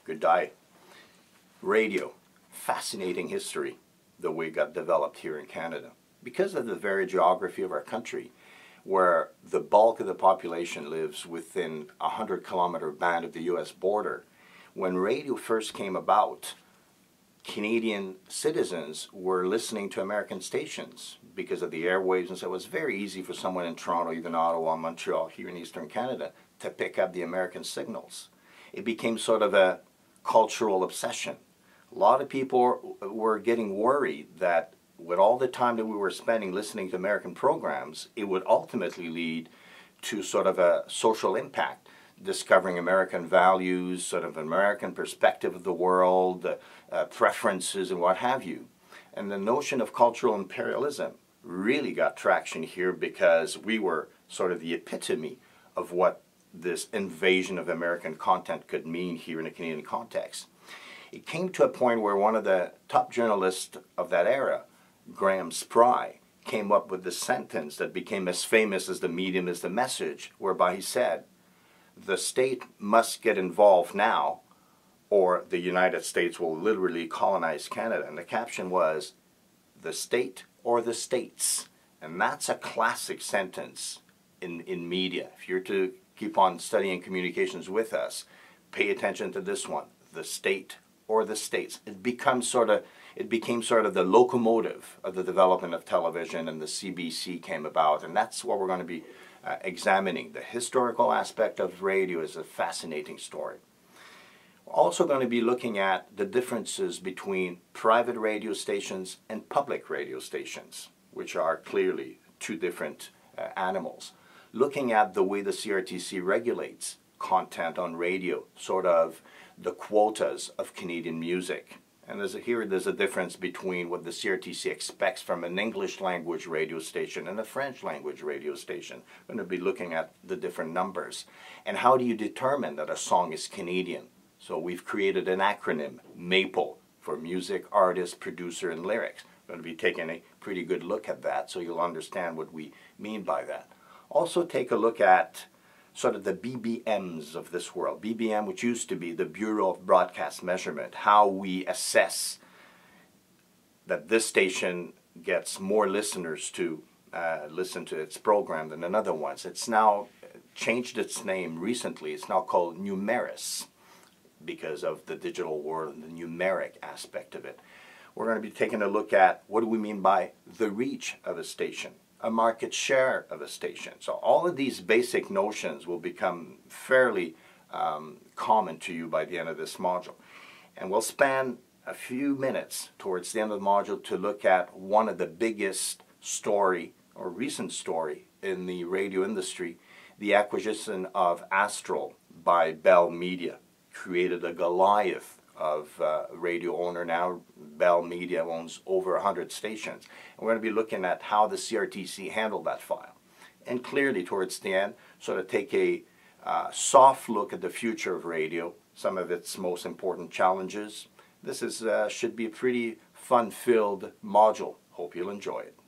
Good day. Radio, fascinating history, the way it got developed here in Canada. Because of the very geography of our country, where the bulk of the population lives within a 100-kilometer band of the U.S. border, when radio first came about, Canadian citizens were listening to American stations because of the airwaves, and so it was very easy for someone in Toronto, even Ottawa, Montreal, here in Eastern Canada, to pick up the American signals. It became sort of a cultural obsession. A lot of people were getting worried that with all the time that we were spending listening to American programs, it would ultimately lead to sort of a social impact, discovering American values, sort of American perspective of the world, preferences and what have you. And the notion of cultural imperialism really got traction here because we were sort of the epitome of what this invasion of American content could mean here in a Canadian context. It came to a point where one of the top journalists of that era, Graham Spry, came up with the sentence that became as famous as the medium is the message, whereby he said, "The state must get involved now, or the United States will literally colonize Canada." And the caption was, "The state or the states." And that's a classic sentence in media. If you're to keep on studying communications with us, pay attention to this one, the state or the states. It became sort of the locomotive of the development of television, and the CBC came about, and that's what we're going to be examining. The historical aspect of radio is a fascinating story. We're also going to be looking at the differences between private radio stations and public radio stations, which are clearly two different animals. Looking at the way the CRTC regulates content on radio, sort of the quotas of Canadian music. And there's a difference between what the CRTC expects from an English language radio station and a French language radio station. We're going to be looking at the different numbers. And how do you determine that a song is Canadian? So we've created an acronym, MAPLE, for music, artist, producer, and lyrics. We're going to be taking a pretty good look at that, so you'll understand what we mean by that. Also take a look at sort of the BBMs of this world. BBM, which used to be the Bureau of Broadcast Measurement, how we assess that this station gets more listeners to listen to its program than another one's. It's now changed its name recently. It's now called Numeris because of the digital world and the numeric aspect of it. We're going to be taking a look at what do we mean by the reach of a station, a market share of a station. So all of these basic notions will become fairly common to you by the end of this module. And we'll span a few minutes towards the end of the module to look at one of the biggest story or recent story in the radio industry, the acquisition of Astral by Bell Media. Created a Goliath of radio owner. Now Bell Media owns over 100 stations. And we're going to be looking at how the CRTC handled that file. And clearly towards the end, sort of take a soft look at the future of radio, some of its most important challenges. This should be a pretty fun-filled module. Hope you'll enjoy it.